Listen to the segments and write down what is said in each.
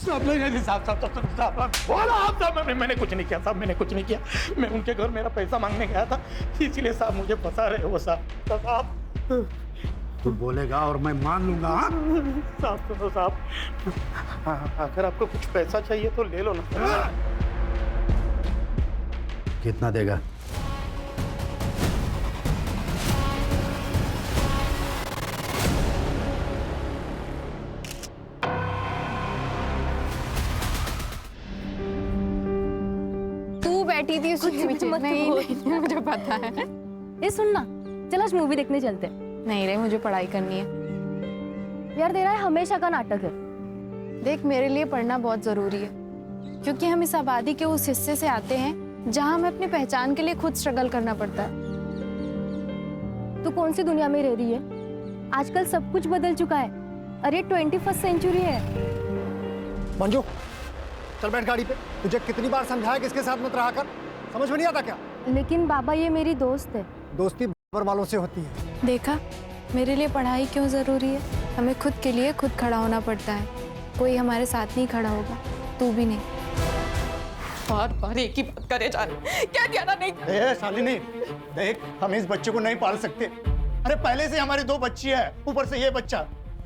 साहब नहीं साहब बोला आप साहब, मैंने कुछ नहीं किया साहब, मैंने कुछ नहीं किया। मैं उनके घर मेरा पैसा मांगने गया था, इसीलिए साहब मुझे फंसा रहे हो साहब। तू बोलेगा और मैं मान लूंगा। हाँ साहब सुनो साहब, अगर आपको कुछ पैसा चाहिए तो ले लो ना। कितना देगा? तू बैठी थी उसके पीछे। नहीं, मुझे पता है। ये सुन ना, चल आज मूवी देखने चलते हैं। नहीं रे, मुझे पढ़ाई करनी है। यार तेरा हमेशा का नाटक है। देख, मेरे लिए पढ़ना बहुत जरूरी है, क्योंकि हम इस आबादी के उस हिस्से से आते हैं जहां हमें अपनी पहचान के लिए खुद स्ट्रगल करना पड़ता है। तू कौन सी दुनिया में रह रही है? आजकल सब कुछ बदल चुका है। अरे 21st सेंचुरी है। मंजू चल बैठ गाड़ी पे। तुझे कितनी बार समझाया कि इसके साथ मत रहा कर, समझ में नहीं आता क्या? लेकिन बाबा ये मेरी दोस्त है। दोस्ती बराबर वालों से होती है। देखा, मेरे लिए पढ़ाई क्यों जरूरी है। हमें खुद के लिए खुद खड़ा होना पड़ता है, कोई हमारे साथ नहीं खड़ा होगा, तू भी नहीं। बार बार एक ही बात करे जा रहे, क्या ध्यान नहीं। शालिनी देख, हम इस बच्चे को नहीं पाल सकते। अरे पहले से हमारी 2 बच्ची है, ऊपर से ये बच्चा,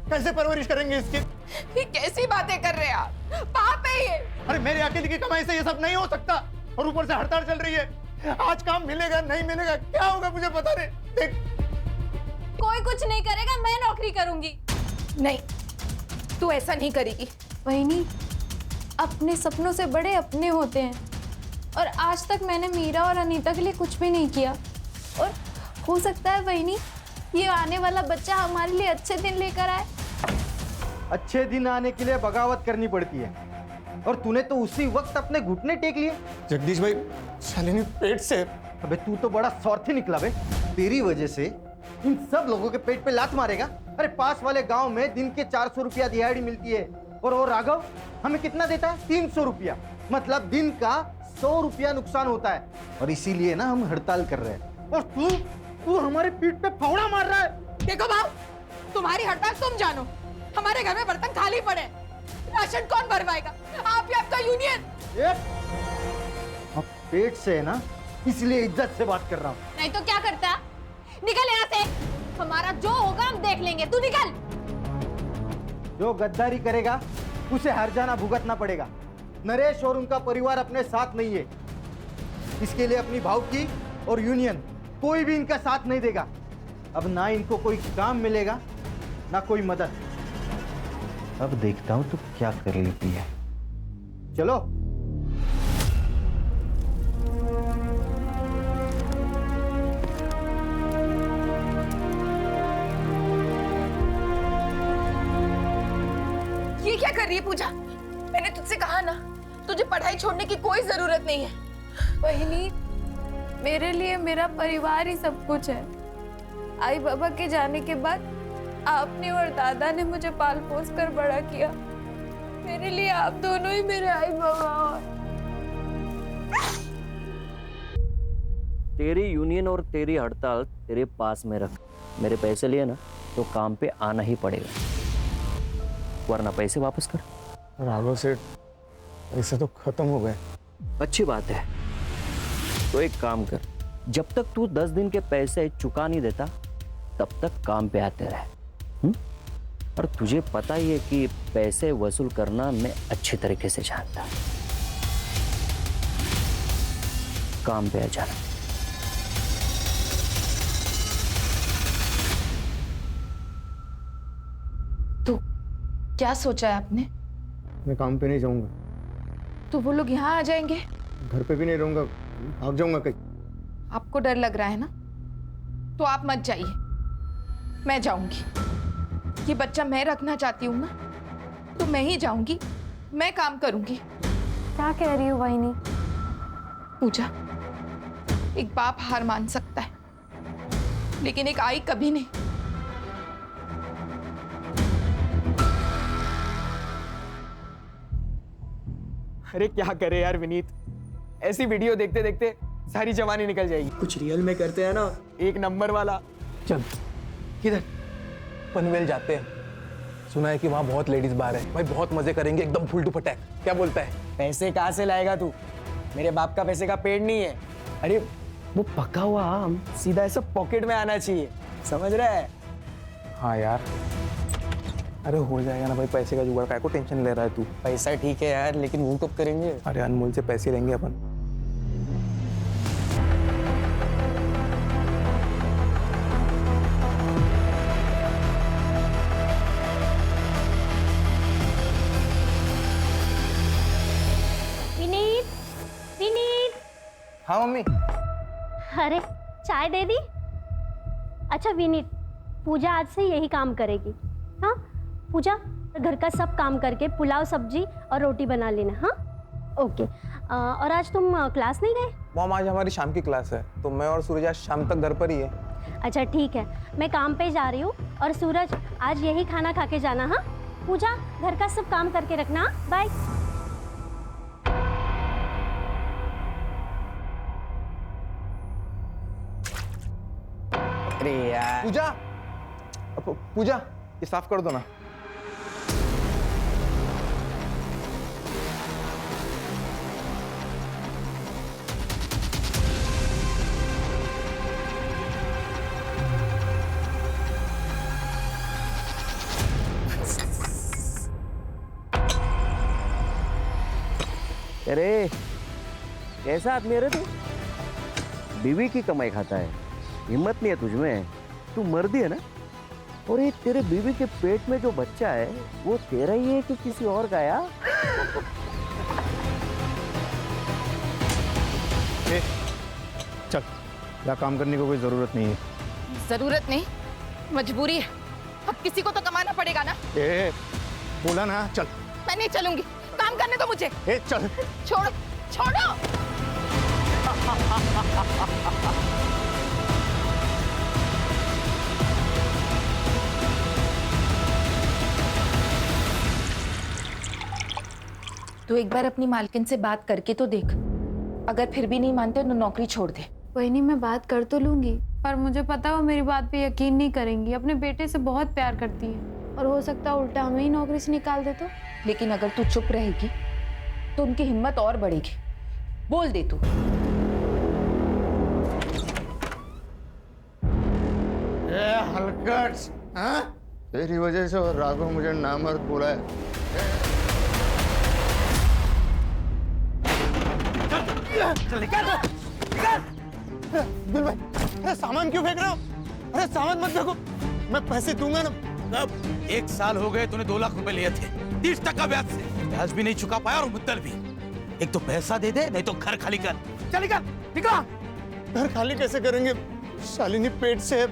कैसे परवरिश करेंगे इसकी? ये कैसी बातें कर रहे हैं आप? पाप है ये। अरे मेरे अकेले की कमाई से ये सब नहीं हो सकता, और ऊपर से हड़ताल चल रही है। आज काम मिलेगा नहीं मिलेगा क्या होगा मुझे पता नहीं। देख, कोई कुछ नहीं करेगा, मैं नौकरी करूंगी। नहीं, तू ऐसा नहीं करेगी। वहीनी, अपने सपनों से बड़े अपने होते हैं, और आज तक मैंने मीरा और अनीता के लिए कुछ भी नहीं किया। और हो सकता है वहीनी, ये आने वाला बच्चा हमारे लिए अच्छे दिन लेकर आए। अच्छे दिन आने के लिए बगावत करनी पड़ती है, और तूने तो उसी वक्त अपने घुटने टेक लिए। जगदीश भाई, शालिनी पेट से। अबे तू तो बड़ा स्वार्थी निकला बे। तेरी वजह से इन सब लोगों के पेट पे लात मारेगा। अरे पास वाले गांव में दिन के 400 रुपया दिहाड़ी मिलती है, और वो राघव हमें कितना देता है? 300 रुपया। मतलब दिन का 100 रुपया नुकसान होता है, और इसीलिए ना हम हड़ताल कर रहे हैं। और तू हमारे पीठ पे फावड़ा मार रहा है। देखो बाबू, तुम्हारी हड़ताल तुम जानो, हमारे घर में बर्तन खाली पड़े, राशन कौन भरवाएगा? आप या आपका यूनियन? अब पेट से है ना, इसलिए इज्जत से बात कर रहा हूँ। नहीं तो क्या करता? निकल यहाँ से। हमारा जो होगा हम देख लेंगे, तू निकल। जो गद्दारी करेगा उसे हर जाना भुगतना पड़ेगा। नरेश और उनका परिवार अपने साथ नहीं है, इसके लिए अपनी भावकी और यूनियन कोई भी इनका साथ नहीं देगा। अब ना इनको कोई काम मिलेगा ना कोई मदद। अब देखता हूं तो क्या कर लेती है। चलो। ये क्या कर रही है पूजा? मैंने तुझसे कहा ना, तुझे पढ़ाई छोड़ने की कोई जरूरत नहीं है। वहीनी, मेरे लिए मेरा परिवार ही सब कुछ है। आई बाबा के जाने के बाद आपने और दादा ने मुझे पाल पोस कर बड़ा किया। मेरे लिए आप दोनों ही मेरे आई बाबा। तेरी यूनियन और तेरी हड़ताल तेरे पास में रख। मेरे पैसे लिए ना तो काम पे आना ही पड़ेगा, वरना पैसे वापस कर। राघव सेठ, ऐसे तो खत्म हो गए। अच्छी बात है, तो एक काम कर, जब तक तू 10 दिन के पैसे चुका नहीं देता तब तक काम पे आते रहे। और तुझे पता ही है कि पैसे वसूल करना मैं अच्छी तरीके से जानता। काम पे आ जाना। तो क्या सोचा है आपने? मैं काम पे नहीं जाऊंगा। तो वो लोग यहाँ आ जाएंगे? घर पे भी नहीं रहूंगा, भाग जाऊंगा कहीं। आपको डर लग रहा है ना, तो आप मत जाइए, मैं जाऊंगी। ये बच्चा मैं रखना चाहती हूँ ना, तो मैं ही जाऊंगी, मैं काम करूंगी। क्या कह रही हो वहीनी? पूजा, एक बाप हार मान सकता है, लेकिन एक आई कभी नहीं। अरे क्या करे यार विनीत, ऐसी वीडियो देखते देखते सारी जवानी निकल जाएगी। कुछ रियल में करते हैं ना, एक नंबर वाला। चल किधर? पनवेल जाते हैं, सुना है कि वहाँ बहुत लेडीज बार है भाई, बहुत मजे करेंगे एकदम फुल टू फटैक। क्या बोलता है? पैसे कहाँ से लाएगा तू? मेरे बाप का पैसे का पेड़ नहीं है। अरे वो पका हुआ आम सीधा ऐसा पॉकेट में आना चाहिए, समझ रहा है? हाँ यार, अरे हो जाएगा ना भाई, पैसे का जुगाड़, काय को टेंशन ले रहा है तू? पैसा ठीक है यार, लेकिन वो कब करेंगे? अरे अनमोल से पैसे लेंगे अपन। विनीत, विनीत। हाँ मम्मी। अरे चाय दे दी। अच्छा विनीत, पूजा आज से यही काम करेगी। हाँ पूजा, घर का सब काम करके पुलाव सब्जी और रोटी बना लेना। हाँ ओके। और आज तुम क्लास नहीं गए? मॉम आज हमारी शाम की क्लास है, तो मैं और सूरज आज शाम तक घर पर ही है। अच्छा ठीक है, मैं काम पे जा रही हूँ। और सूरज आज यही खाना खा के जाना। हाँ पूजा, घर का सब काम करके रखना। बाय। अरे यार पूजा, पूजा ये साफ कर दो ना। अरे कैसा आदमी है रे तू? बीवी की कमाई खाता है, हिम्मत नहीं है तुझमें। तू मर्दी है ना? और ये तेरे बीवी के पेट में जो बच्चा है वो तेरा ही है कि किसी और का? यार चल, यहाँ काम करने की कोई जरूरत नहीं है। जरूरत नहीं, मजबूरी है। अब किसी को तो कमाना पड़ेगा ना। बोला ना, चल। मैं नहीं चलूंगी, काम करने दो मुझे। चल। छोड़ो छोड़ो। तू एक बार अपनी मालकिन से बात करके तो देख, अगर फिर भी नहीं मानते तो नौकरी छोड़ दे। वही नहीं, मैं बात कर तो लूंगी, पर मुझे पता है वो मेरी बात पे यकीन नहीं करेंगी। अपने बेटे से बहुत प्यार करती है और हो सकता है उल्टा हमें ही नौकरी से निकाल दे तो। लेकिन अगर तू चुप रहेगी तो उनकी हिम्मत और बढ़ेगी। बोल दे तू। हलकट, हाँ? तेरी वजह से और राघव मुझे नामर्द बोला है। बिल भाई, अरे सामान क्यों फेंक रहे हो? अरे सामान मत फेंको, मैं पैसे दूंगा ना। अब 1 साल हो गए, तूने 2 लाख रुपए लिए थे 30% ब्याज से। ब्याज भी नहीं चुका पाया और मुद्दल भी। एक तो पैसा दे दे, नहीं तो घर खाली कर। चल निकल, निकल। घर खाली कैसे करेंगे? शालिनी पेट से है,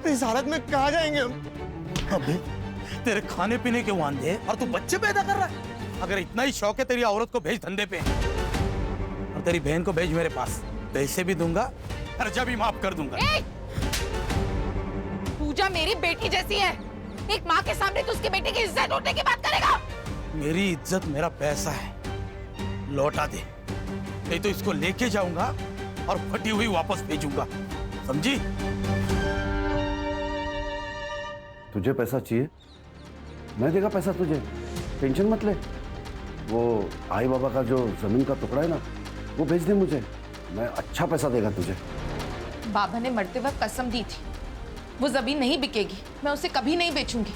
इस हालत में कहाँ जाएंगे हम? अबे तेरे खाने पीने के वांदे और तू बच्चे पैदा कर रहा है। अगर इतना ही शौक है तेरी औरत को भेज धंधे पे, और तेरी बहन को भेज मेरे पास। पैसे भी दूंगा, खर्चा भी माफ कर दूंगा। पूजा मेरी बेटी जैसी है, एक माँ के सामने तो उसके बेटे की इज्जत उठने की बात करेगा। मेरी इज्जत मेरा पैसा है, लौटा दे, नहीं तो इसको लेके जाऊंगा और फटी हुई वापस भेजूंगा, समझी? तुझे पैसा चाहिए, मैं देगा पैसा तुझे, टेंशन मत ले। वो आई बाबा का जो जमीन का टुकड़ा है ना, वो भेज दे मुझे, मैं अच्छा पैसा देगा तुझे। बाबा ने मरते वक्त कसम दी थी, वो जमीन नहीं बिकेगी, मैं उसे कभी नहीं बेचूंगी।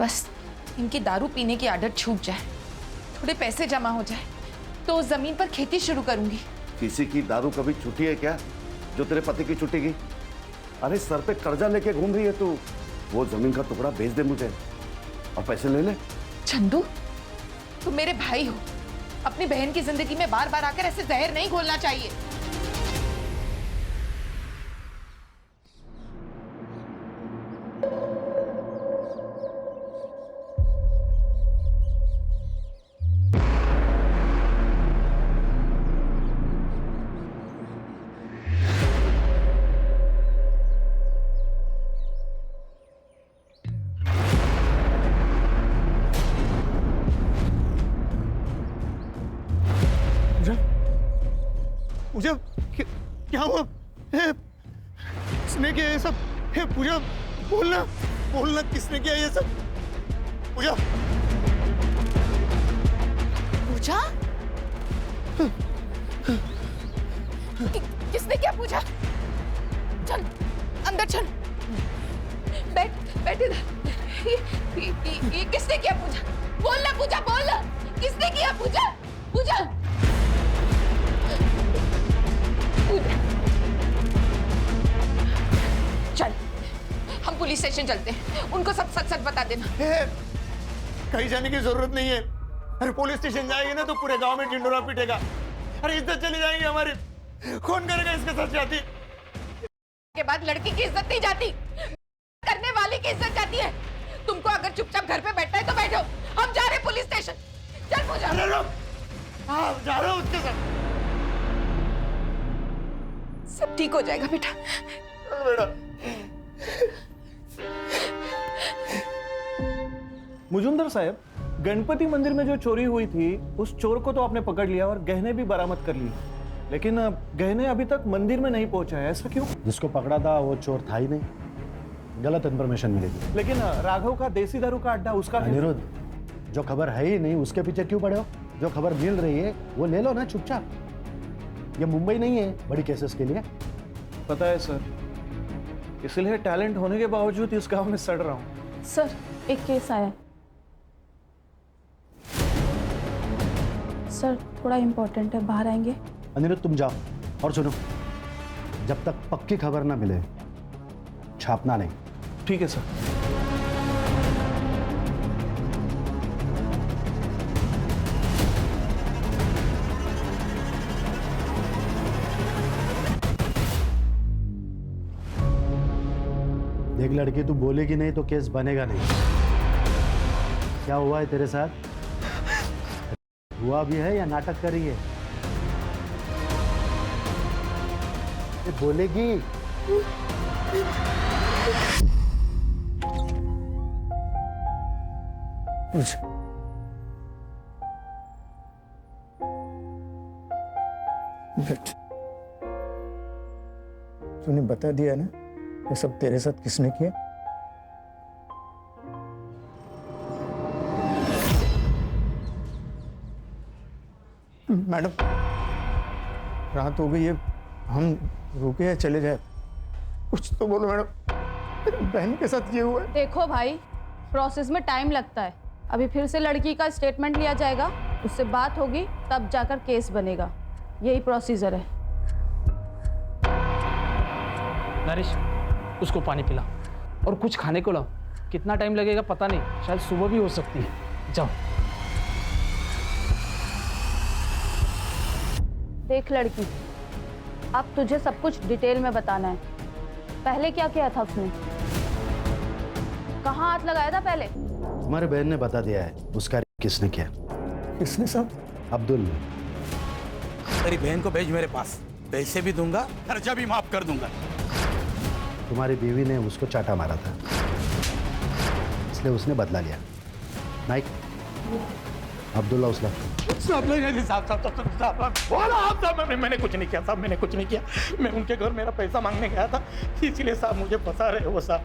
बस इनकी दारू पीने की आदत छूट जाए, थोड़े पैसे जमा हो जाए तो उस जमीन पर खेती शुरू करूंगी। किसी की दारू कभी छूटी है क्या जो तेरे पति की छूटेगी? अरे सर पे कर्जा लेके घूम रही है तू। वो जमीन का टुकड़ा भेज दे मुझे और पैसे ले ले। चंदू, तुम मेरे भाई हो, अपनी बहन की जिंदगी में बार बार आकर ऐसे जहर नहीं घोलना चाहिए। पूजा, क्या हुआ? किसने किया ये सब? हे पूजा, बोलना, बोलना, किसने किया ये सब? पूजा पूजा? किसने क्या पूजा? चल अंदर चल, बैठ इधर। ये किसने किया पूजा? बोल ना पूजा, बोल ना, किसने किया पूजा? पूजा चल, हम पुलिस स्टेशन चलते हैं, उनको सब सच सच बता देना। कहीं जाने की जरूरत नहीं है। अरे पुलिस स्टेशन जाएंगे ना तो पूरे गांव में ढिंडोरा पीटेगा। अरे इज्जत चली जाएगी हमारी। कौन करेगा इसके साथ शादी? के बाद लड़की की इज्जत नहीं जाती, करने वाले की इज्जत जाती है। तुमको अगर चुपचाप घर पे बैठना है तो बैठो, हम जा रहे हैं पुलिस स्टेशन। चल पूजा। अरे रुक, हाँ जा रहा हूँ उसके साथ। सब ठीक हो जाएगा बेटा। बेटा मुजुमदार साहब, गणपति मंदिर में जो चोरी हुई थी उस चोर को तो आपने पकड़ लिया और गहने भी बरामद कर लिए, लेकिन गहने अभी तक मंदिर में नहीं पहुंचा है, ऐसा क्यों? जिसको पकड़ा था वो चोर था ही नहीं, गलत इन्फॉर्मेशन मिलेगी। लेकिन राघव का देसी दारू का अड्डा, उसका क्या? अनिरुद्ध, जो खबर है ही नहीं उसके पीछे क्यों पड़े हो? जो खबर मिल रही है वो ले लो ना चुपचाप। ये मुंबई नहीं है बड़ी केसेस के लिए। पता है सर, इसलिए टैलेंट होने के बावजूद इस गांव में सड़ रहा हूँ। सर एक केस आया। सर थोड़ा इम्पोर्टेंट है, बाहर आएंगे? अनिरुद्ध तुम जाओ, और सुनो, जब तक पक्की खबर ना मिले छापना नहीं। ठीक है सर। देख लड़की, तू बोलेगी नहीं तो केस बनेगा नहीं। क्या हुआ है तेरे साथ? हुआ भी है या नाटक कर रही है? ये बोलेगी। तूने बता दिया ना ये सब तेरे साथ किसने किया? मैडम रात हो गई है, हम रुके या चले जाए? कुछ तो बोलो मैडम, बहन के साथ ये हुआ है। देखो भाई, प्रोसेस में टाइम लगता है। अभी फिर से लड़की का स्टेटमेंट लिया जाएगा, उससे बात होगी, तब जाकर केस बनेगा। यही प्रोसीजर है। नरेश, उसको पानी पिला और कुछ खाने को लाओ। कितना टाइम लगेगा पता नहीं, शायद सुबह भी हो सकती है। जाओ। देख लड़की, अब तुझे सब कुछ डिटेल में बताना है। पहले क्या किया था उसने? कहाँ हाथ लगाया था पहले? तुम्हारे बहन ने बता दिया है उसका किसने किया। किसने साहब? अब्दुल ने। तेरी बहन को भेज मेरे पास, पैसे भी दूंगा, खर्चा भी माफ कर दूंगा। तुम्हारी बीवी ने उसको चाटा मारा था, इसलिए उसने बदला लिया। नाइक, अब्दुल्ला उसला। मैंने कुछ नहीं किया साहब, मैंने कुछ नहीं किया। मैं उनके घर मेरा पैसा मांगने गया था, इसलिए साहब मुझे फंसा रहे हो साहब।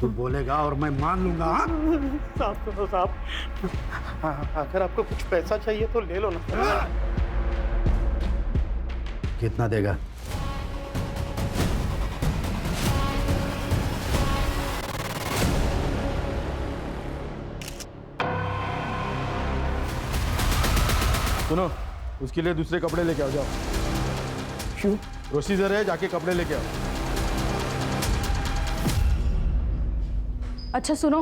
तू बोलेगा और मैं मान लूंगा। साहब सुनो साहब, अगर आपको कुछ पैसा चाहिए तो ले लो ना। कितना देगा? सुनो, उसके लिए दूसरे कपड़े लेके आओ। जाओ। क्यों? प्रोसीजर है, जाके कपड़े लेके आओ। अच्छा सुनो,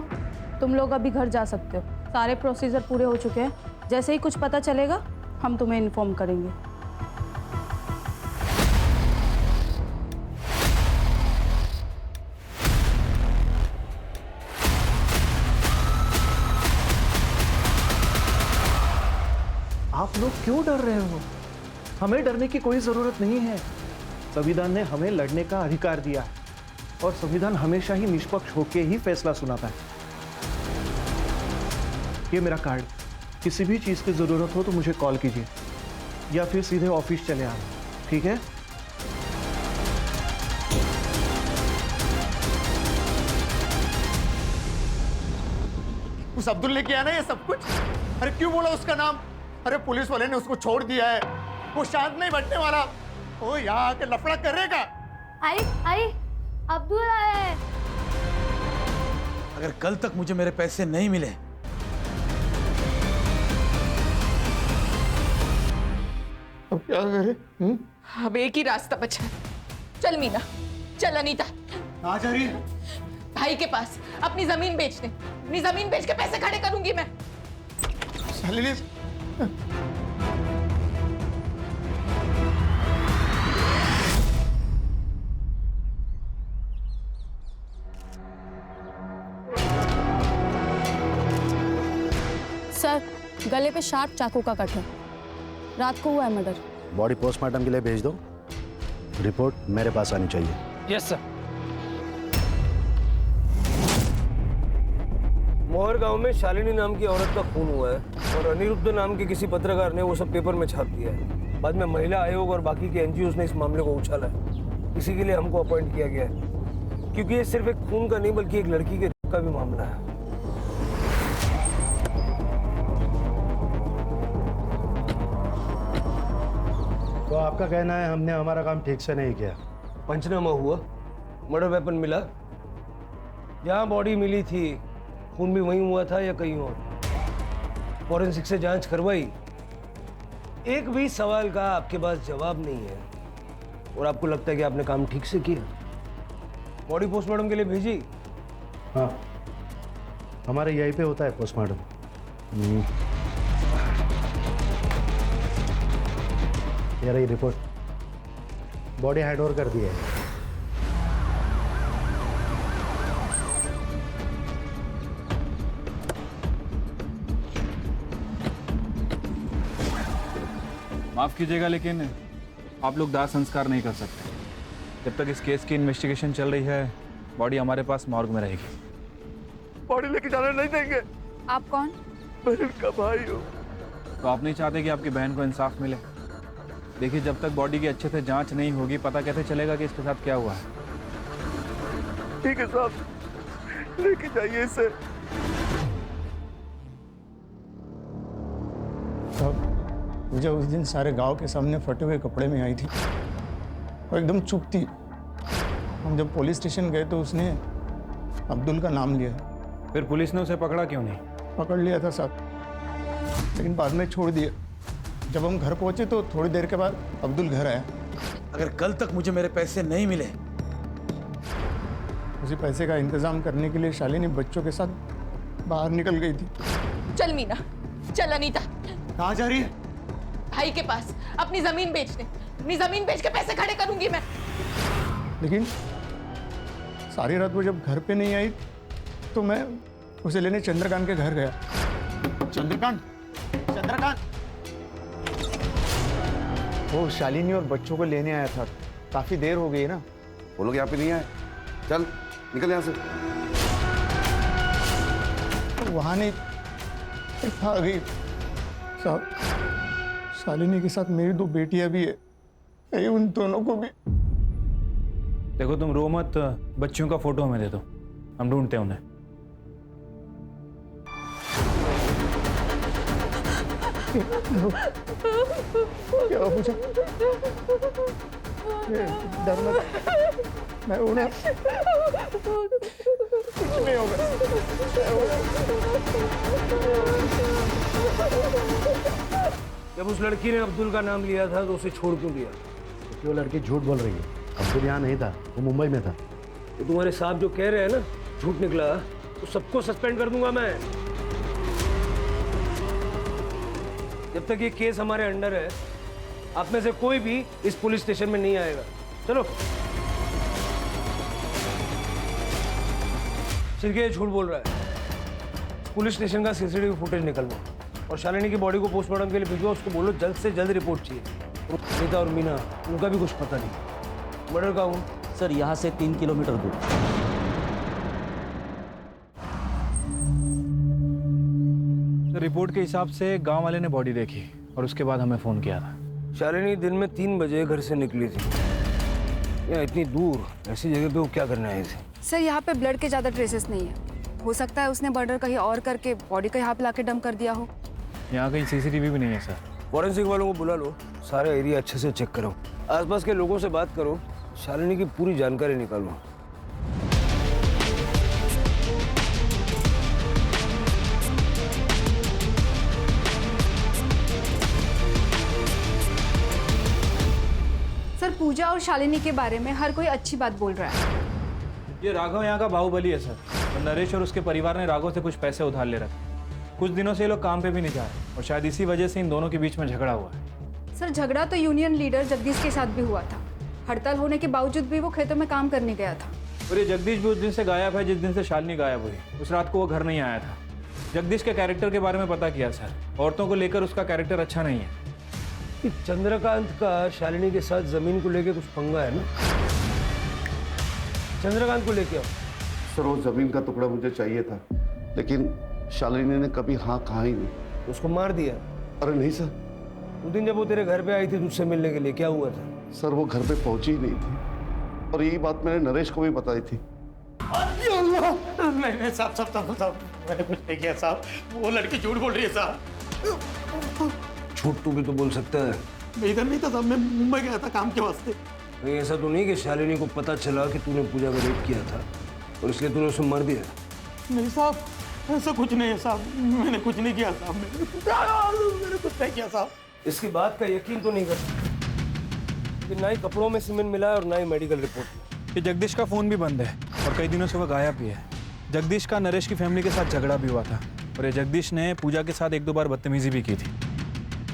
तुम लोग अभी घर जा सकते हो। सारे प्रोसीजर पूरे हो चुके हैं। जैसे ही कुछ पता चलेगा हम तुम्हें इन्फॉर्म करेंगे। आप लोग क्यों डर रहे हो? हमें डरने की कोई जरूरत नहीं है। संविधान ने हमें लड़ने का अधिकार दिया है और संविधान हमेशा ही निष्पक्ष होकर ही फैसला सुनाता है। ये मेरा कार्ड, किसी भी चीज की जरूरत हो तो मुझे कॉल कीजिए या फिर सीधे ऑफिस चले आए, ठीक है? उस अब्दुल ने किया ना ये सब कुछ। अरे क्यों बोला उसका नाम? अरे पुलिस वाले ने उसको छोड़ दिया है, वो शांत नहीं बैठने वाला। ओ यहाँ आके लफड़ा करेगा। आई अब्दुल आया है। अगर कल तक मुझे मेरे पैसे नहीं मिले अब क्या करे? अब एक ही रास्ता बचा है। चल मीना, चल अनीता। कहाँ जा रही है? भाई के पास अपनी जमीन बेचने, अपनी जमीन बेच के पैसे खड़े करूंगी मैं। शालिनी, सर, गले पे शार्प चाकू का कट है। रात को हुआ है मर्डर। बॉडी पोस्टमार्टम के लिए भेज दो, रिपोर्ट मेरे पास आनी चाहिए। Yes sir. मोहर गांव में शालिनी नाम की औरत का खून हुआ है और अनिरुद्ध नाम के किसी पत्रकार ने वो सब पेपर में छाप दिया है। बाद में महिला आयोग और बाकी के एनजीओ ने इस मामले को उछाला है। इसी के लिए हमको अपॉइंट किया गया है, क्योंकि ये सिर्फ एक खून का नहीं बल्कि एक लड़की के का भी मामला है। तो आपका कहना है हमने हमारा काम ठीक से नहीं किया? पंचनामा हुआ, मर्डर वेपन मिला, जहां बॉडी मिली थी खून भी वहीं हुआ था या कहीं और। फॉरेंसिक से जांच करवाई, एक भी सवाल का आपके पास जवाब नहीं है और आपको लगता है कि आपने काम ठीक से किया। बॉडी पोस्टमार्टम के लिए भेजी? हाँ, हमारे यहीं पे होता है पोस्टमार्टम। ये रही रिपोर्ट, बॉडी हैंड ओवर कर दी है। माफ कीजिएगा लेकिन आप लोग दाह संस्कार नहीं कर सकते। जब तक इस केस की इन्वेस्टिगेशन चल रही है, बॉडी हमारे पास मॉर्ग में रहेगी। बॉडी लेके जाने नहीं देंगे। आप कौन? बहन का भाई हो। तो आप नहीं चाहते कि आपकी बहन को इंसाफ मिले? देखिए, जब तक बॉडी की अच्छे से जांच नहीं होगी, पता कैसे चलेगा कि इसके साथ क्या हुआ है। ठीक है साहब, लेके जाइए इसे। साहब, पूजा उस दिन सारे गांव के सामने फटे हुए कपड़े में आई थी और एकदम चुप थी। हम जब पुलिस स्टेशन गए तो उसने अब्दुल का नाम लिया। फिर पुलिस ने उसे पकड़ा क्यों नहीं? पकड़ लिया था साहब, लेकिन बाद में छोड़ दिया। जब हम घर पहुंचे तो थोड़ी देर के बाद अब्दुल घर आया। अगर कल तक मुझे मेरे पैसे नहीं मिले, उसी पैसे का इंतजाम करने के लिए शालिनी बच्चों के साथ बाहर निकल गई थी। चल मीना, चल अनीता। कहाँ जा रही है? भाई के पास अपनी जमीन बेचने, अपनी जमीन बेच के पैसे खड़े करूंगी मैं। लेकिन सारी रात वो जब घर पे नहीं आई तो मैं उसे लेने चंद्रकांत के घर गया। चंद्रकांत, चंद्रकांत, वो शालिनी और बच्चों को लेने आया था। काफी देर हो गई ना। वो लोग यहाँ पे नहीं आए। चल निकल यहाँ से। वहां नहीं, आ गई साहब। शालिनी के साथ मेरी 2 बेटियां भी है, कहीं उन दोनों को भी। देखो, तुम रो मत, बच्चियों का फोटो हमें दे दो, हम ढूंढते हैं उन्हें। क्या हुआ पूछा? डरना, मैं उन्हें कुछ नहीं होगा। जब उस लड़की ने अब्दुल का नाम लिया था तो उसे छोड़ क्यों दिया? क्योंकि वो लड़की झूठ बोल रही है। अब्दुल यहाँ नहीं था, वो मुंबई में था। तो तुम्हारे साहब जो कह रहे हैं ना झूठ निकला, तो सबको सस्पेंड कर दूंगा मैं। जब तक ये केस हमारे अंडर है, आप में से कोई भी इस पुलिस स्टेशन में नहीं आएगा। चलो। सिर्फ झूठ बोल रहा है। पुलिस स्टेशन का सीसीटीवी फुटेज निकलवा और शालिनी की बॉडी को पोस्टमार्टम के लिए भिजवा। उसको बोलो जल्द से जल्द रिपोर्ट चाहिए। अनीता और मीना, उनका भी कुछ पता नहीं। मर्डर कहाँ हुआ? सर, यहाँ से 3 किलोमीटर दूर। रिपोर्ट के हिसाब से गांव वाले ने बॉडी देखी और उसके बाद हमें फोन किया था। शालिनी दिन में 3 बजे घर से निकली थी। यहाँ इतनी दूर ऐसी जगह पे वो क्या करने आई थी? सर, यहाँ पे ब्लड के ज़्यादा ट्रेसेस नहीं है। हो सकता है उसने मर्डर कहीं और करके बॉडी का यहाँ पे लाके डंप कर दिया हो। यहाँ कहीं सीसीटीवी भी नहीं है सर। फॉरेंसिक वालों को बुला लो, सारा एरिया अच्छे से चेक करो, आसपास के लोगों से बात करो, शालिनी की पूरी जानकारी निकालो। सर पूजा और शालिनी के बारे में हर कोई अच्छी बात बोल रहा है। ये राघव यहाँ का बाहुबली है सर, और नरेश और उसके परिवार ने राघव से कुछ पैसे उधार ले रखे। कुछ दिनों से ये लोग काम पे भी नहीं जा रहे और शायद इसी वजह से इन दोनों के बीच में झगड़ा हुआ है। सर झगड़ा तो यूनियन लीडर जगदीश के साथ भी हुआ था। हड़ताल होने के बावजूद भी वो खेतों में काम करने गया था। और ये जगदीश भी उस दिन से गायब है जिस दिन से शालिनी गायब हुई। उस रात को वो घर नहीं आया था। जगदीश के कैरेक्टर के बारे में पता किया सर, औरतों को लेकर उसका कैरेक्टर अच्छा नहीं है। चंद्रकांत का शालिनी के साथ जमीन को लेके कुछ पंगा है ना? चंद्रकांत को लेके आओ। सर वो जमीन का टुकड़ा मुझे चाहिए था, लेकिन शालिनी ने कभी हाँ कहा ही नहीं। उसको मार दिया? अरे नहीं सर। उस दिन जब वो तेरे घर पे आई थी तुझसे मिलने के लिए, क्या हुआ था? सर वो घर पे पहुंची ही नहीं थी, और यही बात मैंने नरेश को भी बताई थी। नहीं साहब, मैंने कुछ नहीं किया साहब। वो लड़की झूठ बोल रही है साहब। झूठ तू भी तो बोल सकता है। मैं इधर नहीं था साहब, मैं मुंबई गया था काम के वास्ते। कहीं ऐसा तो नहीं कि शालिनी को पता चला कि तूने पूजा का रेप किया था और इसलिए तूने उसे मार दिया? नहीं साहब, ऐसा कुछ नहीं है साहब, मैंने कुछ नहीं किया साहब। मैंने कुछ नहीं किया साहब। इसकी बात का यकीन तो नहीं कर सकता कि ना ही कपड़ों में सीमेंट मिला है और ना ही मेडिकल रिपोर्ट। ये जगदीश का फ़ोन भी बंद है और कई दिनों से वो गायब भी है। जगदीश का नरेश की फैमिली के साथ झगड़ा भी हुआ था और ये जगदीश ने पूजा के साथ 1-2 बार बदतमीजी भी की थी।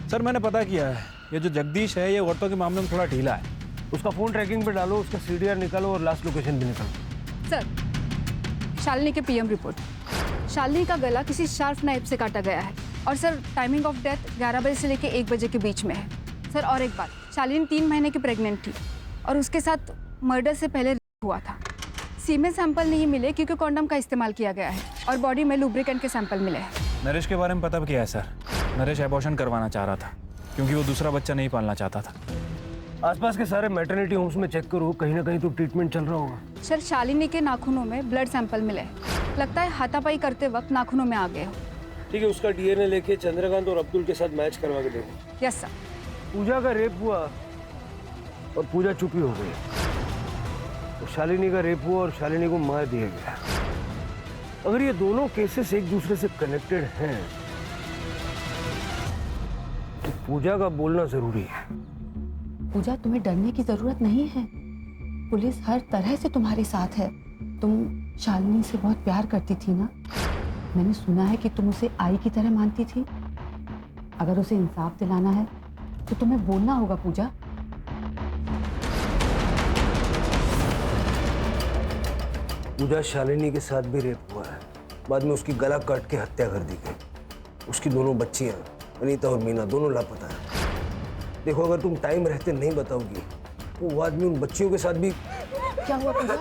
सर मैंने पता किया है, ये जो जगदीश है ये औरतों के मामले में थोड़ा ढीला है। उसका फ़ोन ट्रैकिंग पे डालो, उसका CDR निकालो और लास्ट लोकेशन भी निकालो। सर शालिनी के PM रिपोर्ट। शालिनी का गला किसी शार्प नाइफ से काटा गया है और सर टाइमिंग ऑफ डेथ 11 बजे से लेकर 1 बजे के बीच में है। सर और एक बात, शालिनी 3 महीने की प्रेग्नेंट थी और उसके साथ मर्डर से पहले हुआ था। सीमेन सैंपल नहीं मिले क्योंकि कॉन्डम का इस्तेमाल किया गया है और बॉडी में लुब्रिकेंट के सैंपल मिले हैं। नरेश के बारे में पता किया है सर। नरेश एबॉर्शन करवाना चाह रहा था क्योंकि वो दूसरा बच्चा नहीं पालना चाहता था। आसपास के सारे मैटरनिटी होम्स में चेक करो, कहीं ना कहीं तो ट्रीटमेंट चल रहा होगा। सर शालिनी के नाखूनों में ब्लड सैंपल मिले हैं, लगता है हाथापाई करते वक्त नाखूनों में आ गए हो। ठीक है, उसका DNA लेके चंद्रकांत और अब्दुल के साथ मैच करवा के देखो। Yes sir. पूजा का रेप हुआ और पूजा चुपी हो गई, तो शालिनी का रेप हुआ और शालिनी को मार दिया गया। अगर ये दोनों केसेस एक दूसरे से कनेक्टेड हैं तो पूजा का बोलना जरूरी है। पूजा, तुम्हें डरने की जरूरत नहीं है। पुलिस हर तरह से तुम्हारे साथ है। तुम शालिनी से बहुत प्यार करती थी ना? मैंने सुना है कि तुम उसे आई की तरह मानती थी। अगर उसे इंसाफ दिलाना है तो तुम्हें बोलना होगा पूजा। पूजा, शालिनी के साथ भी रेप हुआ है, बाद में उसकी गला काट के हत्या कर दी गई। उसकी दोनों बच्चियां अनीता और मीना दोनों लापता है। देखो, अगर तुम टाइम रहते नहीं बताओगी तो वो आदमी उन बच्चियों के साथ भी। क्या हुआ पूजा?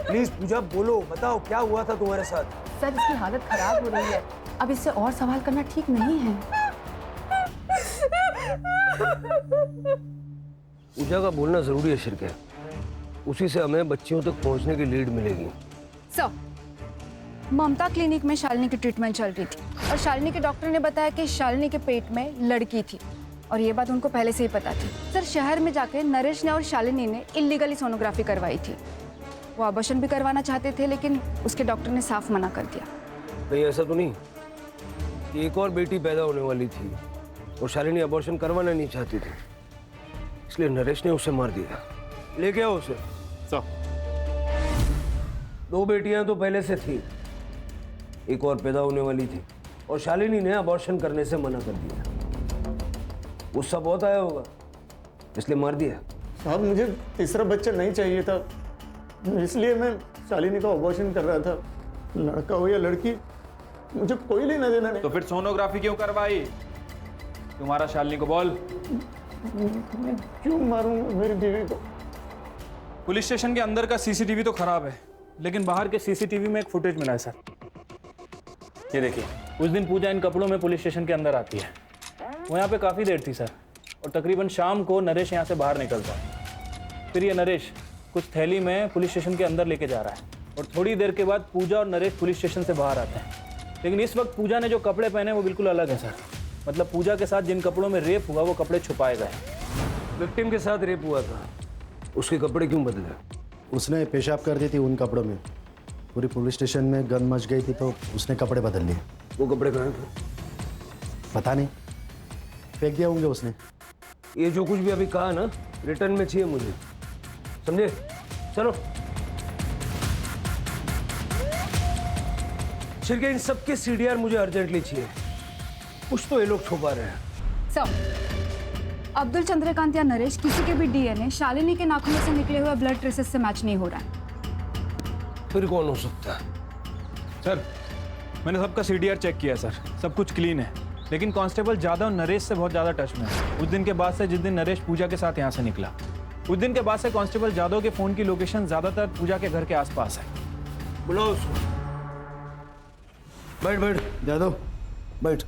प्लीज पूजा बोलो, बताओ क्या हुआ था तुम्हारे साथ? सर, इसकी हालत खराब हो रही है, अब इससे और सवाल करना ठीक नहीं है। पूजा का बोलना जरूरी है शिरके, उसी से हमें बच्चियों तक पहुंचने की लीड मिलेगी। सर, ममता क्लिनिक में शालिनी की ट्रीटमेंट चल रही थी और शालिनी के डॉक्टर ने बताया कि शालिनी के पेट में लड़की थी और ये बात उनको पहले से ही पता थी। सर, शहर में जाके नरेश ने और शालिनी ने इलीगली सोनोग्राफी करवाई थी। वो अबॉर्शन भी करवाना चाहते थे लेकिन उसके डॉक्टर ने साफ मना कर दिया। कहीं ऐसा तो नहीं कि एक और बेटी पैदा होने वाली थी और शालिनी अबॉर्शन करवाना नहीं चाहती थी, इसलिए नरेश ने उसे मार दिया? लेके आओ उसे। सर, 2 बेटियां तो पहले से थी, एक और पैदा होने वाली थी और शालिनी ने अबॉर्शन करने से मना कर दिया। गुस्सा बहुत आया होगा इसलिए मार दिया। साहब, मुझे तीसरा बच्चा नहीं चाहिए था, इसलिए मैं शालिनी का अबॉर्शन कर रहा था। लड़का हो या लड़की, मुझे कोई लेना देना नहीं। तो फिर सोनोग्राफी क्यों करवाई? तुम्हारा शालिनी को बोल। मैं क्यों मारूंगा मेरी बीवी को? पुलिस स्टेशन के अंदर का CCTV तो खराब है, लेकिन बाहर के CCTV में एक फुटेज मिला है सर। ये देखिए, उस दिन पूजा इन कपड़ों में पुलिस स्टेशन के अंदर आती है। वो यहाँ पे काफ़ी देर थी सर, और तकरीबन शाम को नरेश यहाँ से बाहर निकलता है। फिर ये नरेश कुछ थैली में पुलिस स्टेशन के अंदर लेके जा रहा है और थोड़ी देर के बाद पूजा और नरेश पुलिस स्टेशन से बाहर आते हैं। लेकिन इस वक्त पूजा ने जो कपड़े पहने वो बिल्कुल अलग है सर। मतलब पूजा के साथ जिन कपड़ों में रेप हुआ वो कपड़े छुपाए गए। विक्टिम के साथ रेप हुआ था, उसके कपड़े क्यों बदले? उसने पेशाब कर दी थी उन कपड़ों में। पूरी पुलिस स्टेशन में गन मच गई थी तो उसने कपड़े बदल लिए। वो कपड़े कहाँ थे? पता नहीं, फेंक दिया होंगे उसने। ये जो कुछ भी अभी कहा ना, रिटर्न में चाहिए मुझे, समझे? चलो शिरके, इन सबके सीडीआर मुझे अर्जेंटली चाहिए। कुछ तो ये लोग छुपा रहे हैं। सर, अब्दुल, चंद्रकांत या नरेश किसी के भी डीएनए शालिनी के नाखूनों से निकले हुए ब्लड ट्रेसेस से मैच नहीं हो रहा है। फिर कौन हो सकता है? सर मैंने सबका सीडीआर चेक किया सर, सब कुछ क्लीन है। लेकिन कांस्टेबल जादव नरेश से बहुत ज़्यादा टच में है। उस दिन के बाद से जिस दिन नरेश पूजा के साथ यहाँ से निकला, उस दिन के बाद से कांस्टेबल जादव के फ़ोन की लोकेशन ज़्यादातर पूजा के घर के आसपास है। बुलाओ उसको। बैठ बैठ जादव, बैठ।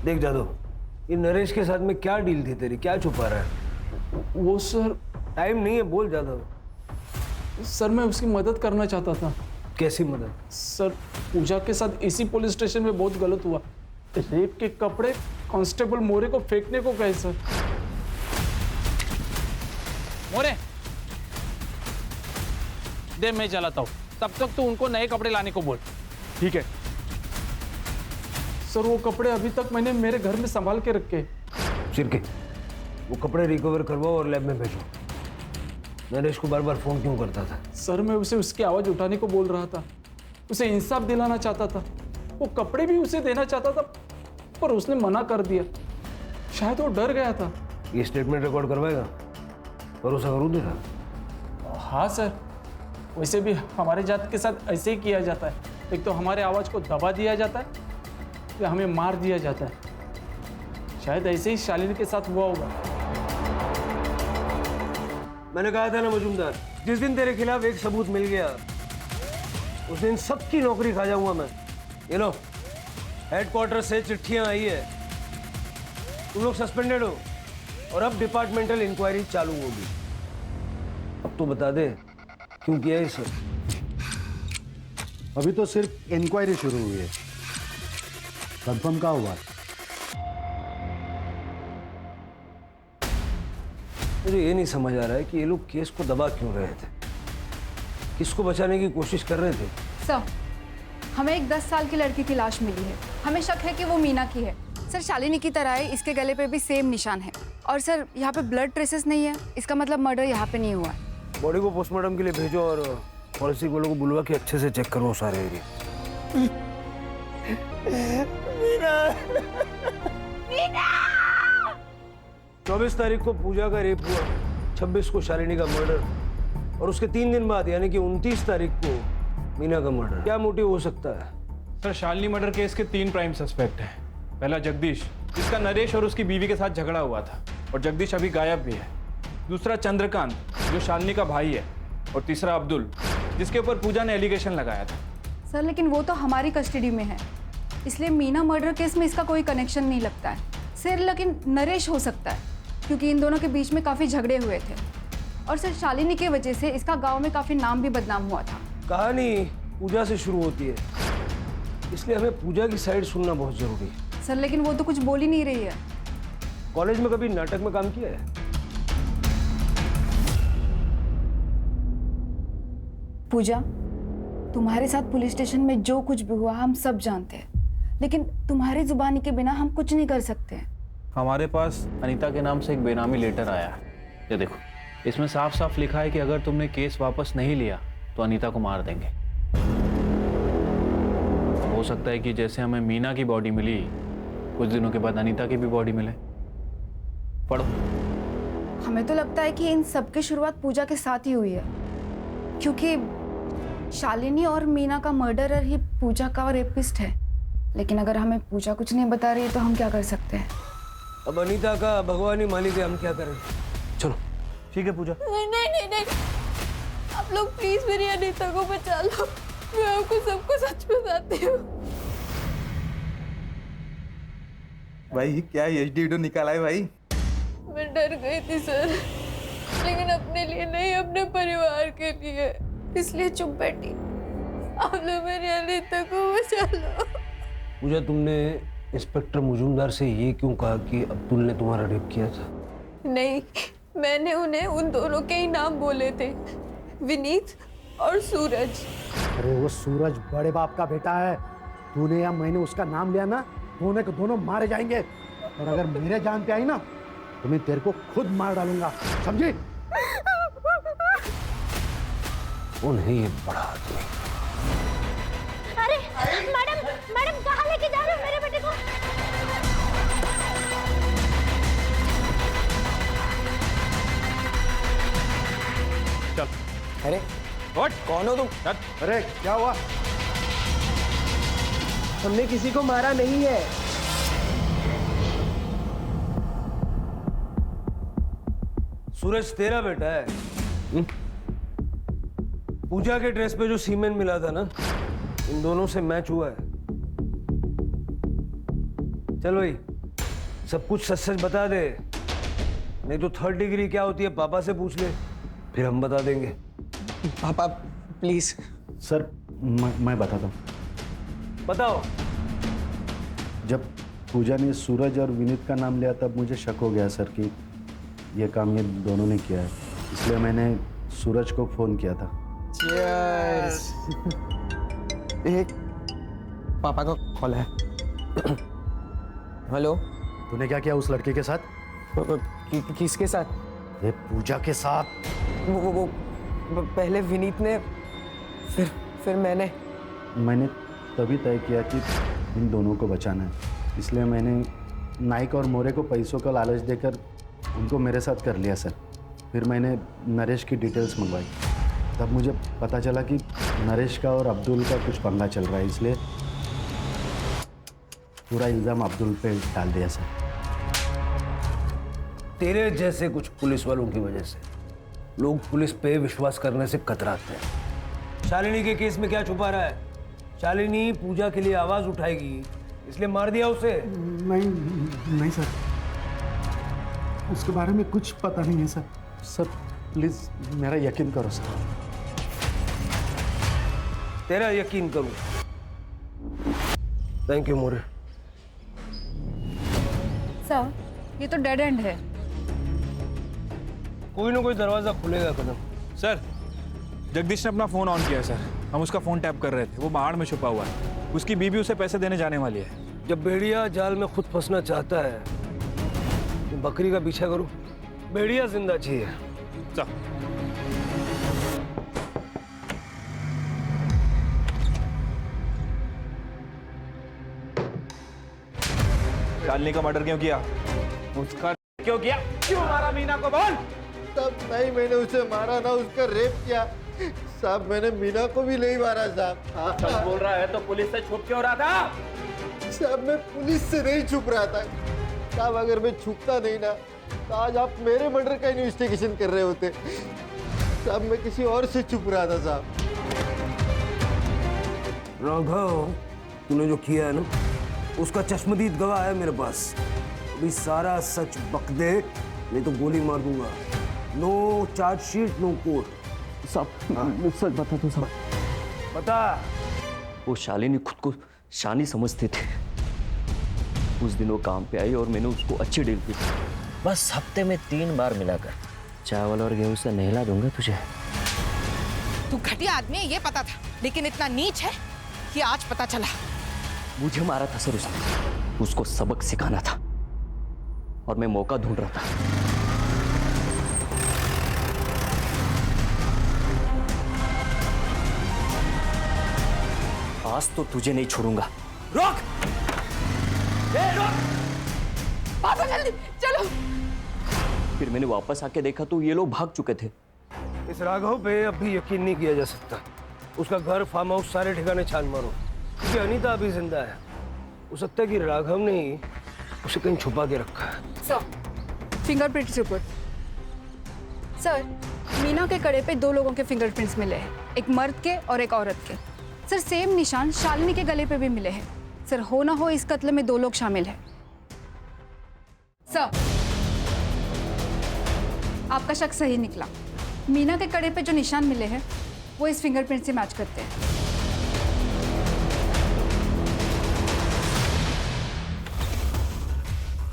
देख जादव, ये नरेश के साथ में क्या डील थी तेरी? क्या छुपा रहा है? वो सर, टाइम नहीं है, बोल जादव। सर मैं उसकी मदद करना चाहता था। कैसी मदद? सर पूजा के साथ इसी पुलिस स्टेशन में बहुत गलत हुआ। रेप के कपड़े कांस्टेबल मोरे को फेंकने को कहे सर। मोरे दे, मैं चलाता हूँ, तब तक तू उनको नए कपड़े लाने को बोल। ठीक है सर। वो कपड़े अभी तक मैंने मेरे घर में संभाल के रखे। शिरके, वो कपड़े रिकवर करवाओ और लैब में भेजो। नरेश को बार बार फोन क्यों करता था? सर मैं उसे उसकी आवाज उठाने को बोल रहा था, उसे इंसाफ दिलाना चाहता था। वो कपड़े भी उसे देना चाहता था पर उसने मना कर दिया। शायद वो डर गया था। ये स्टेटमेंट रिकॉर्ड करवाएगा? भरोसा करूँ तेरा? हाँ सर, वैसे भी हमारे जात के साथ ऐसे ही किया जाता है। एक तो हमारे आवाज को दबा दिया जाता है या हमें मार दिया जाता है। शायद ऐसे ही शालिनी के साथ हुआ होगा। मैंने कहा था ना मजूमदार, जिस दिन तेरे खिलाफ एक सबूत मिल गया उस दिन सबकी नौकरी खा जाऊंगा मैं। ये लो, हेडक्वार्टर से चिट्ठियां आई है, तुम लोग सस्पेंडेड हो और अब डिपार्टमेंटल इंक्वायरी चालू होगी। अब तो बता दे क्यों किया ये सब? अभी तो सिर्फ इंक्वायरी शुरू हुई है, कंफर्म कहाँ हुआ? मुझे ये नहीं समझ आ रहा है कि ये लोग केस को दबा क्यों रहे थे, किसको बचाने की कोशिश कर रहे थे? सर, हमें एक 10 साल की लड़की की लाश मिली है। हमें शक है कि वो मीना की है। सर शालिनी की तरह है, इसके गले पे भी सेम निशान है। और सर यहाँ पे ब्लड ट्रेसेस नहीं है, इसका मतलब मर्डर यहाँ पे नहीं हुआ है। बॉडी को पोस्टमार्टम के लिए भेजो और फॉरेंसिक वालों को बुलवा के अच्छे से चेक करो सारे एरिया। 24 तारीख को पूजा का रेप हुआ, 26 को शालिनी का मर्डर और उसके 3 दिन बाद यानी कि 29 तारीख को मीना का मर्डर। क्या मोटिव हो सकता है? सर शालिनी मर्डर केस के 3 प्राइम सस्पेक्ट हैं। पहला जगदीश, जिसका नरेश और उसकी बीवी के साथ झगड़ा हुआ था और जगदीश अभी गायब भी है। दूसरा चंद्रकांत, जो शालिनी का भाई है। और तीसरा अब्दुल, जिसके ऊपर पूजा ने एलिगेशन लगाया था। सर लेकिन वो तो हमारी कस्टडी में है, इसलिए मीना मर्डर केस में इसका कोई कनेक्शन नहीं लगता है। सर लेकिन नरेश हो सकता है क्योंकि इन दोनों के बीच में काफ़ी झगड़े हुए थे और सर शालिनी की वजह से इसका गांव में काफ़ी नाम भी बदनाम हुआ था। कहानी पूजा से शुरू होती है, इसलिए हमें पूजा की साइड सुनना बहुत जरूरी है। सर लेकिन वो तो कुछ बोल ही नहीं रही है। कॉलेज में कभी नाटक में काम किया है? पूजा, तुम्हारे साथ पुलिस स्टेशन में जो कुछ भी हुआ हम सब जानते हैं, लेकिन तुम्हारी जुबानी के बिना हम कुछ नहीं कर सकते। हमारे पास अनीता के नाम से एक बेनामी लेटर आया है। ये देखो, इसमें साफ साफ लिखा है कि अगर तुमने केस वापस नहीं लिया तो अनीता को मार देंगे। हो सकता है कि जैसे हमें मीना की बॉडी मिली, कुछ दिनों के बाद अनीता की भी बॉडी मिले। पढ़ो। हमें तो लगता है कि इन सब की शुरुआत पूजा के साथ ही हुई है, क्योंकि शालिनी और मीना का मर्डरर ही पूजा का रेपिस्ट है। लेकिन अगर हमें पूजा कुछ नहीं बता रही है तो हम क्या कर सकते हैं? अब अनीता का भगवान ही मालिक है, हम क्या करें? चलो। ठीक है पूजा। नहीं नहीं नहीं नहीं, आप लोग प्लीज मेरी अनीता को बचा लो। मैं आपको सबको सच बताती हूँ। भाई क्या एचडी वीडियो निकाला है भाई? मैं डर गई थी सर। लेकिन अपने लिए नहीं, अपने परिवार के लिए। इसलिए चुप बैठी। आप लोग मेरी अनीता को बचा लो। पूजा, तुमने इंस्पेक्टर मुजुमदार से ये क्यों कहा कि अब्दुल ने तुम्हारा रेप किया था? नहीं, मैंने उन्हें उन दोनों के ही नाम बोले थे, विनीत और सूरज। अरे वो सूरज बड़े बाप का बेटा है। तूने या मैंने उसका नाम लिया ना, दोनों के दोनों मारे जाएंगे। और अगर मेरे जान पे आई ना तो मैं तेरे को खुद मार डालूंगा, समझी? कौन है ये बड़ा आदमी? अरे मैडम, मैडम कहाँ लेके जा रहे हो मेरे बेटे को? चल। अरे कौन हो तुम? अरे क्या हुआ? हमने किसी को मारा नहीं है। सूरज तेरा बेटा है? पूजा के ड्रेस पे जो सीमेंट मिला था ना, इन दोनों से मैच हुआ है। चल भाई, सब कुछ सच सच बता दे, नहीं तो 3rd डिग्री क्या होती है पापा से पूछ ले, फिर हम बता देंगे। पापा प्लीज। सर मैं बताता हूँ। बताओ। जब पूजा ने सूरज और विनीत का नाम लिया तब मुझे शक हो गया सर कि ये काम ये दोनों ने किया है, इसलिए मैंने सूरज को फोन किया था। Cheers। एक पापा का कॉल है। हेलो। तूने क्या किया उस लड़के के साथ? किसके साथ? ये पूजा के साथ। वो पहले विनीत ने, फिर मैंने तभी तय किया कि इन दोनों को बचाना है, इसलिए मैंने नाइक और मोरे को पैसों का लालच देकर उनको मेरे साथ कर लिया सर। फिर मैंने नरेश की डिटेल्स मंगवाई, तब मुझे पता चला कि नरेश का और अब्दुल का कुछ पंगा चल रहा है, इसलिए पूरा इल्ज़ाम अब्दुल पे डाल दिया सर। तेरे जैसे कुछ पुलिस वालों की वजह से लोग पुलिस पे विश्वास करने से कतराते हैं। शालिनी के केस में क्या छुपा रहा है? शालिनी पूजा के लिए आवाज उठाएगी, इसलिए मार दिया उसे। नहीं सर, उसके बारे में कुछ पता नहीं है सर। सर प्लीज मेरा यकीन करो सर। तेरा यकीन करूं। Thank you more. सर ये तो डेड एंड है। कोई ना कोई दरवाजा खुलेगा कदम। सर, जगदीश ने अपना फोन ऑन किया सर, हम उसका फोन टैप कर रहे थे, वो पहाड़ में छुपा हुआ है, उसकी बीबी उसे पैसे देने जाने वाली है। जब भेड़िया जाल में खुद फंसना चाहता है तो बकरी का पीछा करो, भेड़िया जिंदा चाहिए। चल। शालिनी का मर्डर क्यों किया? उसका क्यों किया? क्यों मारा मीना को? बोल। तब नहीं मैंने उसे मारा ना उसका रेप किया साहब। मैंने मीना को भी नहीं मारा साहब। सच बोल रहा है तो पुलिस से छुप क्यों रहा था? साहब मैं पुलिस से नहीं छुप रहा था साहब। अगर मैं छुपता नहीं ना तो आज आप मेरे मर्डर का इन्वेस्टिगेशन कर रहे होते साहब। मैं किसी और से छुप रहा था साहब। राघव, तूने जो किया है ना उसका चश्मदीद गवाह है मेरे पास। अभी सारा सच बक दे, नहीं तो गोली मार दूंगा। No chargesheet, no court. साहब सच बता दो साहब। बता। वो शालिनी खुद को शानी समझती थी। उस दिन वो काम पे आई और मैंने उसको अच्छी डील की। बस हफ्ते में 3 बार मिलाकर चावल और गेहूं से नहला दूंगा तुझे। तू घटिया आदमी है ये पता था, लेकिन इतना नीच है कि आज पता चला। मुझे मारा था सर उसने, उसको सबक सिखाना था और मैं मौका ढूंढ रहा था। आज तो तुझे नहीं छोड़ूंगा। रोक! रोक! पापा जल्दी चलो। फिर मैंने वापस आके देखा तो ये लोग भाग चुके थे। इस राघव पे अब भी यकीन नहीं किया जा सकता। उसका घर, फार्म हाउस, सारे ठिकाने छान मारो, क्योंकि अनीता अभी जिंदा है। हो सकता है कि राघव ने ही उसे कहीं छुपा के रखा है। Sir fingerprint report. Sir Meena के कड़े पे 2 लोगों के फिंगरप्रिंट्स मिले हैं, एक मर्द के और एक औरत के। सर सेम निशान शालिनी के गले पे भी मिले हैं। सर हो ना हो इस कत्ल में 2 लोग शामिल हैं। सर आपका शक सही निकला। मीना के कड़े पे जो निशान मिले हैं वो इस फिंगरप्रिंट से मैच करते हैं।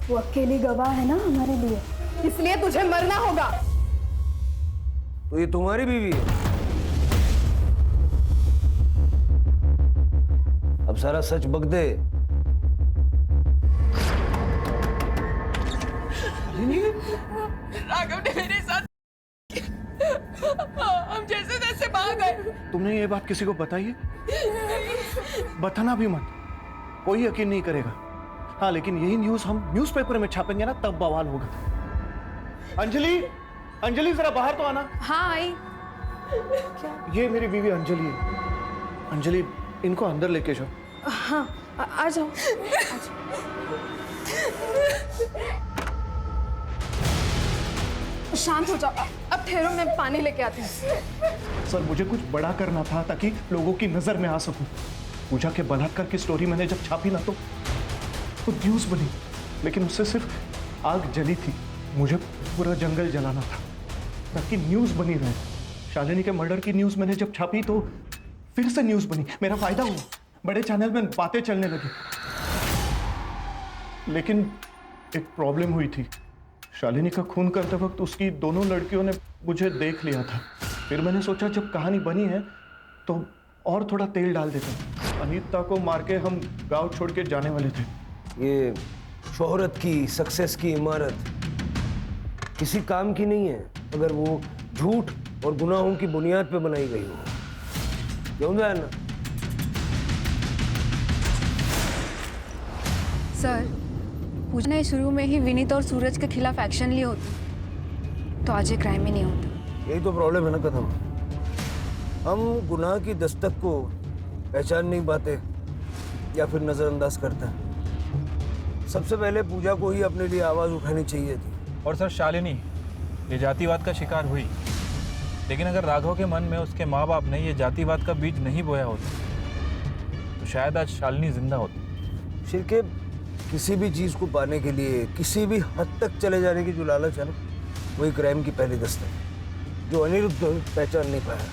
वो अकेली गवाह है ना हमारे लिए, इसलिए तुझे मरना होगा। तो ये तुम्हारी बीवी है? अब सारा सच बक दे। राघव ने मेरे साथ हम जैसे तैसे भाग गए। तुमने ये बात किसी को बताई है? बताना भी मत, कोई यकीन नहीं करेगा। हाँ, लेकिन यही न्यूज़ हम न्यूज़पेपर में छापेंगे ना, तब बवाल होगा। अंजलि, अंजलि जरा बाहर तो आना। हाँ आई। ये मेरी बीवी अंजलि है। अंजलि, इनको अंदर लेके जाओ। हाँ आ जाओ। शांत हो जाओ, अब ठहरो, मैं पानी लेके आती हूँ। सर, मुझे कुछ बड़ा करना था ताकि लोगों की नजर में आ सकूं। पूजा के बलात्कार की स्टोरी मैंने जब छापी ना तो न्यूज़ बनी, लेकिन उससे सिर्फ आग जली थी। मुझे पूरा जंगल जलाना था ताकि न्यूज़ बनी रहे। शालिनी के मर्डर की न्यूज़ मैंने जब छापी तो फिर से न्यूज़ बनी, मेरा फायदा हुआ, बड़े चैनल में बातें चलने लगी। लेकिन एक प्रॉब्लम हुई थी। शालिनी का खून करते वक्त उसकी दोनों लड़कियों ने मुझे देख लिया था। फिर मैंने सोचा जब कहानी बनी है तो और थोड़ा तेल डाल देते। अनीता को मार के हम गांव छोड़ के जाने वाले थे। ये शोहरत की, सक्सेस की इमारत किसी काम की नहीं है अगर वो झूठ और गुनाहों की बुनियाद पे बनाई गई हो। क्यों ना? सर, पूजा ने शुरू में ही विनीत और सूरज के खिलाफ एक्शन लिए होते तो आज ये क्राइम ही नहीं होता। यही तो प्रॉब्लम है ना कदम, हम गुनाह की दस्तक को पहचान नहीं पाते या फिर नज़रअंदाज करते हैं। सबसे पहले पूजा को ही अपने लिए आवाज़ उठानी चाहिए थी। और सर, शालिनी ये जातिवाद का शिकार हुई, लेकिन अगर राघव के मन में उसके माँ बाप ने ये जातिवाद का बीज नहीं बोया होता तो शायद आज शालिनी जिंदा होती। शिरके किसी भी चीज़ को पाने के लिए किसी भी हद तक चले जाने की जो लालच है ना, वही क्राइम की पहली दस्तक है जो अनिरुद्ध पहचान नहीं पाया।